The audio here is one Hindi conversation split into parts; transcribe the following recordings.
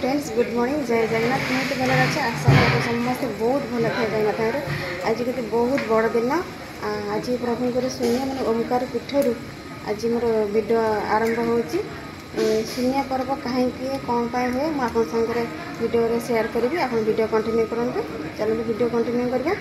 फ्रेंड्स गुड मॉर्निंग जय जगन्नाथ मुझे भल अच्छे आशा करूँ समस्ते बहुत भल थे जगन्नाथ आज के बहुत बड़ दिन आज प्रभुंर शून्य मैंने ओमकार पीठर आज मोर वीडियो आरंभ हो शून्य पर्व कहीं कौन पाई हुए मुझे आप सागर वीडियो शेयर करी आप वीडियो कंटिन्यू करूँ चलो वीडियो कंटिन्यू करवा।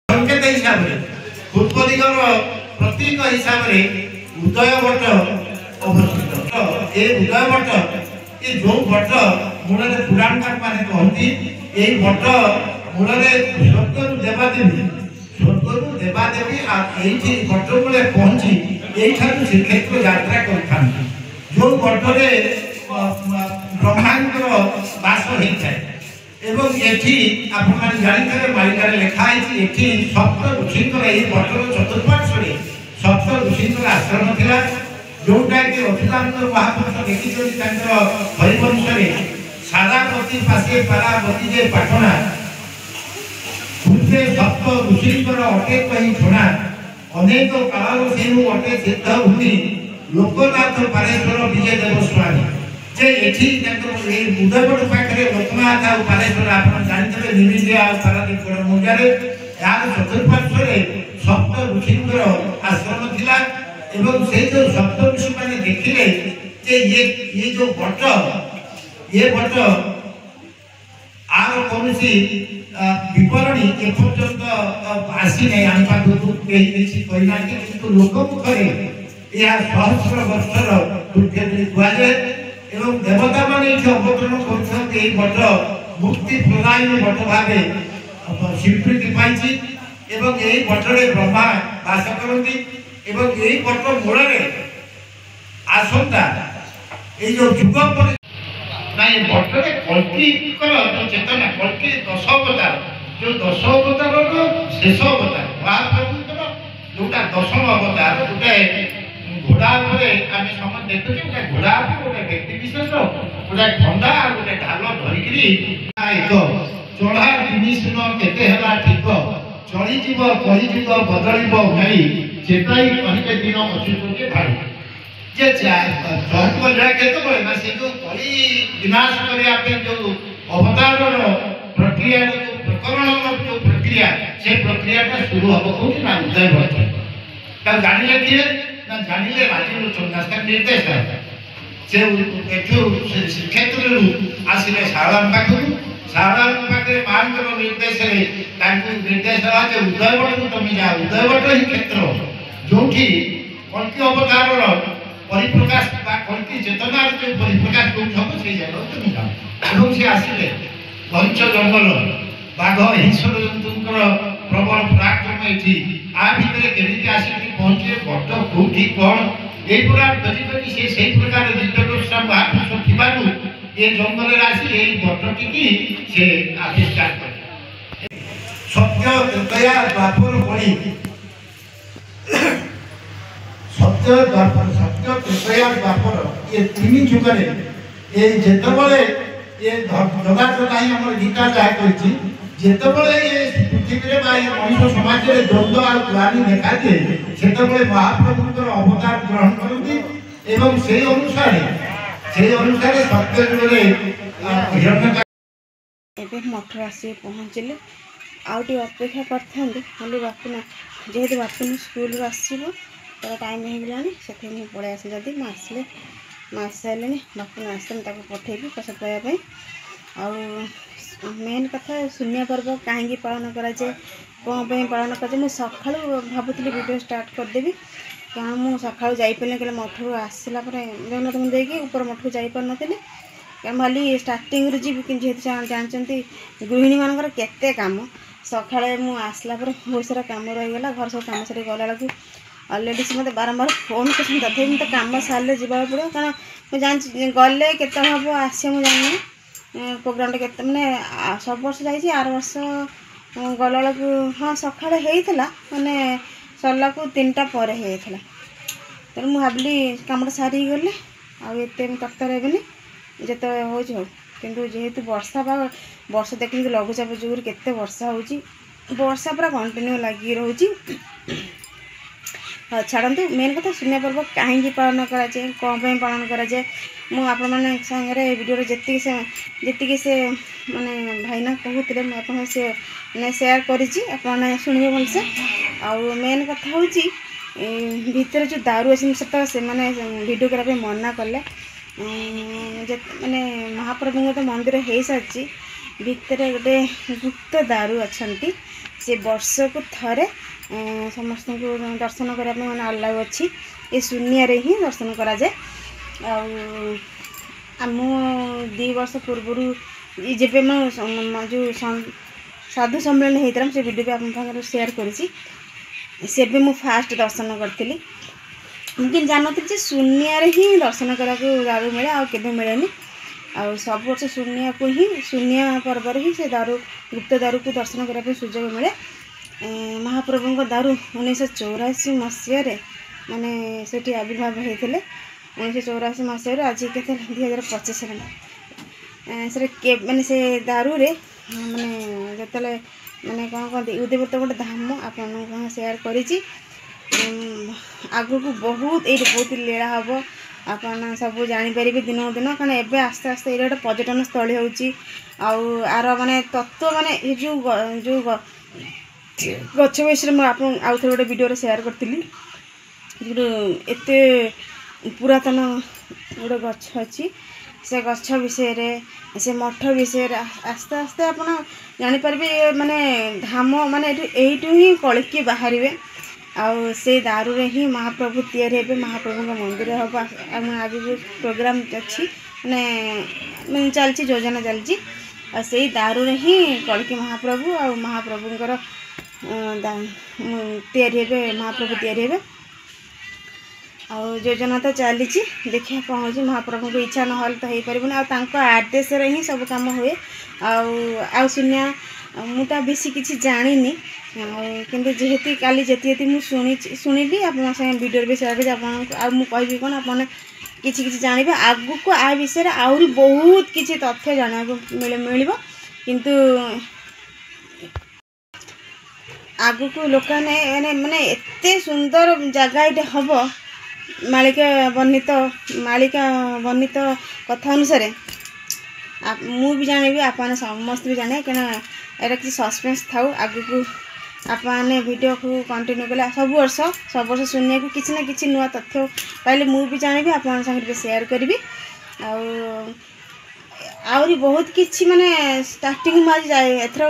संकेत हिसाब से पूर्व दिगर प्रतीक हिसाब से उदय बट अवस्थित ये उदय बट ये जो बट मूल पुराणकार मैंने कहती ये बट मूल स्वर्ग देवादेवी ये बट मूले पहुंची यही श्रीक्षेत्र यात्रा कर जो बटरे ब्रह्मांडर बास होता है एवं एठी आपण जानिथे मालिकार लिखाई एठी सप्त ऋषिंकर यही बटर चतुर्पार्श्वे सप्त ऋषिंकर आश्रम थिला जोटा कि रघुनाथ महापुरुष देखिछन हरिवंश सारावती पासे पारावती जे पाटना पूर्वे सप्त ऋषिंकर अटे कहीं छोड़ा अनेक काल से अटे सिद्ध भूमि लोकनाथ पारेश्वर विजय देवस्वामी जे एठी उदयपुर पाखे लोकनाथ आ पारेश्वर आप जानते निमिलिया पारादीप मुंजारे यार चतुर्पार्श्वे सप्त ऋषिंकर आश्रम थिला एवं से जो सप्त ऋषि माने देखिले जे ये जो बट ये बट आर कौनसी विवरणी एपर्यंत आसी नहीं आम पाखु किसी कहना कि लोकमुखरे यह सहस्र वर्षर दुर्गे कहुए एवं देवता माने अवतरण कर बट मुक्ति प्रदायिनी बट भाव स्वीकृति पाई एवं यही बटरे ब्रह्मा बास करती एवं यही बट मूल आसंता ये जो जुग ना ये भट्टरे कल्किकर जो चेतना कल्कि 10 अवतार जो 10 अवतार शेष अवतार महाप्रभुଙ୍କର जोटा 10ମ अवतार गोटे घोड़ा उपरे आम समस्त देखुचे गोटे घोड़ा गोटे व्यक्ति विशेष गोटे खंडा गोटे ढाल धरिकी एक चढ़ा जिनिस केते हेला ठीक चलीजीव कहीजीव बदलिब भाई चेताई कहते दिन अच्युत भाई जे जहतु केतबे ना से जो कली विनाश करने जो अवतार प्रक्रिया जो प्रकरण जो प्रक्रिया से प्रक्रिया शुरू हम कौन ना उदय भट्ट जानिले किए ना जानिले राजीव चंद्रनाथ निर्देश से श्रीक्षेत्र आसिले शारदा पाखु शारदा पाखे मान निर्देश निर्देश जे उदय भट्ट तुम जा उदय भट्ट ही क्षेत्र जो कल्कि अवतार परिप्रकाश कल्कि चेतना जो परिप्रकाश जो हम से जगह तुम जाओ से आसिले घंच जंगल बाघ हिंसर जंतुंकर प्रबल पराक्रम ये आ भितर केमी आसिक पहुँचे भट्ट कौटी कौन ये प्रकार खोजी से प्रकार दिव्यदृष्टा महापुरुष थी ये जंगल आसी यही भट्टटी से आविष्कार कर सत्य त्रेतया द्वापर कली सत्य त्रेतया द्वापर ये 3 जुगरे ये जेतबले ये जगात नहीं हमर गीता जाय करछि जेतबले ये पृथ्वी रे बा ये मनुष्य समाज रे द्वंद्व आ ग्लानि देखा दिए सेतबले महाप्रभुଙ୍କର अवतार ग्रहण करନ୍ତି एवं से अनुसार सत्य जुगरे हिरण्य एबे मठ आसी पहुँचले आउटी अपेक्षा करते खाली बापुना जेहेतु बापुन स्कूल आसो तर टाइम हो गलानी से पलि आस जदि आसले आस सारे बापुना आसने पठेबी प्रसाद पाइबापी आउ मेन कथा शून्य पर्व कहीं पालन कराए कौन पालन कराए मुझे सका भावुली वीडियो स्टार्ट करदेवी कारण मुझे सका जापारे कहे मठू आसला जगन्नाथ मंदिर देखिए ऊपर मठू जापार नी भाली स्टार्टिंग जी जेहतु जानते गृहिणी मानकर केते काम सका मुसला बहुत सारा कम रहीगला घर सब कम सारी गला बेलू अलरेडी से मतलब बारंबार फोन कर तथे तो कम सारे जावाक पड़ो कारण मुझे जान गले के हम आसे मुझे जानी प्रोग्राम के मैंने सब वर्ष जाइए आर वर्ष गला बेलू हाँ सका मैंने सरला को 3टा पर होता तेणु मुझे भाविली कमटा सारी गले आते तत्पर हेनी जिते हो किंतु जेहेतु वर्षा पाग वर्षा देखते लघुचाप जुगर केते वर्षा होची वर्षा पूरा कंटिन्यू लगी रोची छाड़ू मेन कथा शून्य पर्व कहीं पालन कराए कौन पालन कराए मुझे सागर वीडियो जी से माने भाईना कहते मुझे मैंने सेयार कर शुणे भलसे आउ मेन कथा हूँ भितर जो दारू अच्छे से मैंने वीडियो करने मना कले माने महाप्रभु तो मंदिर हो सारी भितर गोटे गुप्त दारू अच्छा से वर्ष को थरे समस्त को दर्शन करने मैंने अलाउ अच्छी ये शून्य ही दर्शन कराए आम 2 वर्ष पूर्व जब जो साधु सम्मेलन होता से वीडियो भी आप शेयर करी मु फास्ट दर्शन करी मुझे जानती जे शून्य ही दर्शन करा दारू मिले आउ मिले आ सब वर्ष शून्य को ही शून्य पर्व ही से दारू गुप्त दारू को दर्शन करने सुजोग मिले महाप्रभु दारू 1984 मसीह माने से आविर्भाव होते 1984 मसीह आज के 2025 माने से दारू रे माने जो माने कौन कहते उदयव्रत गोटे धाम आप सेयार करी आगु को बहुत ये बहुत लीला हम आप सब जापर दिन दिन कारण एवं आस्ते आस्ते ये गोटे पर्यटन स्थली आर माने तत्व माने जो जो गछ विषय मुझे आउ थे गोटे वीडियो शेयर करी एत पुरातन गोटे गछ अच्छी से गछ विषय से मठ विषय आस्ते आस्ते आप जापर माने धाम माने यू ही कलिकी बाहर आउ से दारू रे ही महाप्रभु तैयारी महाप्रभु मंदिर हम आज प्रोग्राम अच्छी मैंने चलती योजना चलती से दारू रे ही कलिकी महाप्रभु आ महाप्रभुंर तैयारी महाप्रभु तैयारी ଆଉ ଯୋଜନା ତ ଚାଲିଛି, ଦେଖିବା କ'ଣ ହେଉଛି। ମହାପ୍ରଭୁଙ୍କ ଇଚ୍ଛା ନହେଲେ ତ ହେଇପାରିବନି। ଆଉ ତାଙ୍କ ଆଦେଶରେ ହିଁ ସବୁ କାମ ହୁଏ। ଆଉ ଶୂନ୍ୟ ମୁଁ ତ ବେଶୀ କିଛି ଜାଣିନି, କିନ୍ତୁ ଯେହେତୁ କାଲି ଯେତିକି ମୁଁ ଶୁଣିଲି ଆପଣଙ୍କ ସାଙ୍ଗେ ଭିଡ଼ିଓରେ ବି ସେୟାର କରିଛି ଆପଣଙ୍କୁ। ଆଉ ମୁଁ କହିବି କ'ଣ, ଆପଣ କିଛି କିଛି ଜାଣିବେ। ଆଗକୁ ଆ ବିଷୟରେ ଆହୁରି ବହୁତ କିଛି ତଥ୍ୟ ଜାଣିବାକୁ ମିଳିବ। କିନ୍ତୁ ଆଗକୁ ଲୋକମାନେ ମାନେ ଏତେ ସୁନ୍ଦର ଜାଗା ଏଇଟା ହେବ, ମାଳିକା ବର୍ଣ୍ଣିତ କଥା ଅନୁସାରେ ମୁଁ ବି ଜାଣିବି, ଆପଣମାନେ ସମସ୍ତେ ବି ଜାଣିବେ। କାରଣ ଏଇଟା କିଛି ସସ୍ପେନ୍ସ ଥାଉ। ଆଗକୁ ଆପଣମାନେ ଭିଡ଼ିଓକୁ କଣ୍ଟିନ୍ୟୁ କଲେ ସବୁ ବର୍ଷ ଶୁଣିବାକୁ କିଛି ନା କିଛି ନୂଆ ତଥ୍ୟ ପାଇଲେ ମୁଁ ବି ଜାଣିବି, ଆପଣଙ୍କ ସାଙ୍ଗରେ ବି ସେୟାର କରିବି। ଆହୁରି ବହୁତ କିଛି ମାନେ ଷ୍ଟାର୍ଟିଂ ମୁଁ ଆଜି ଏଥର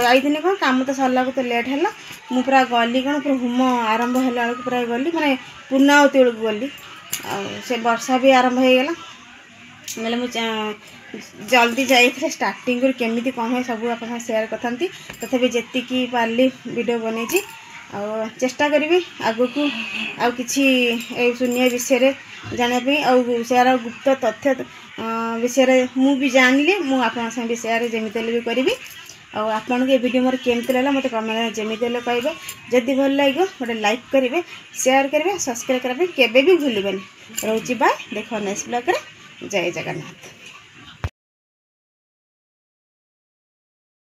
ଯାଇଥିଲି କ'ଣ, କାମ ତ ସରିଲାକୁ ତ ଲେଟ୍ ହେଲା। ମୁଁ ପୁରା ଗଲି କ'ଣ, ପୁରା ହୋମ ଆରମ୍ଭ ହେଲା ବେଳକୁ ପୁରା ଗଲି, ମାନେ ପୂର୍ଣ୍ଣାହୁତି ବେଳକୁ ଗଲି। ଆଉ ସେ ବର୍ଷା ବି ଆରମ୍ଭ ହେଇଗଲା। ନହେଲେ ମୁଁ ଜଲ୍ଦି ଯାଇଥିଲେ ଷ୍ଟାର୍ଟିଂରୁ କେମିତି କ'ଣ ହୁଏ ସବୁ ଆପଣଙ୍କ ସେୟାର କରିଥାନ୍ତି। ତଥାପି ଯେତିକି ପାରିଲି ଭିଡ଼ିଓ ବନେଇଛି। ଆଉ ଚେଷ୍ଟା କରିବି ଆଗକୁ ଆଉ କିଛି ଏଇ ଶୂନ୍ୟ ବିଷୟରେ ଜାଣିବା ପାଇଁ। ଆଉ ସେୟାର ଗୁପ୍ତ ତଥ୍ୟ ବିଷୟରେ ମୁଁ ବି ଜାଣିଲି, ମୁଁ ଆପଣଙ୍କ ସାଙ୍ଗେ ବି ସେୟାର ଯେମିତି ହେଲେ ବି କରିବି। ଆଉ ଆପଣଙ୍କୁ ଏ ଭିଡ଼ିଓ ମୋର କେମିତି ଲାଗିଲା ମୋତେ କମେଣ୍ଟ ଯେମିତି ହେଲେ କହିବେ। ଯଦି ଭଲ ଲାଗିବ ଗୋଟେ ଲାଇକ୍ କରିବେ, ସେୟାର କରିବେ, ସବସ୍କ୍ରାଇବ୍ କରିବା ପାଇଁ କେବେ ବି ଭୁଲିବେନି। ରହୁଛି, ବାଏ। ଦେଖ ନେକ୍ସଟ ବ୍ଲଗ୍ରେ। ଜୟ ଜଗନ୍ନାଥ।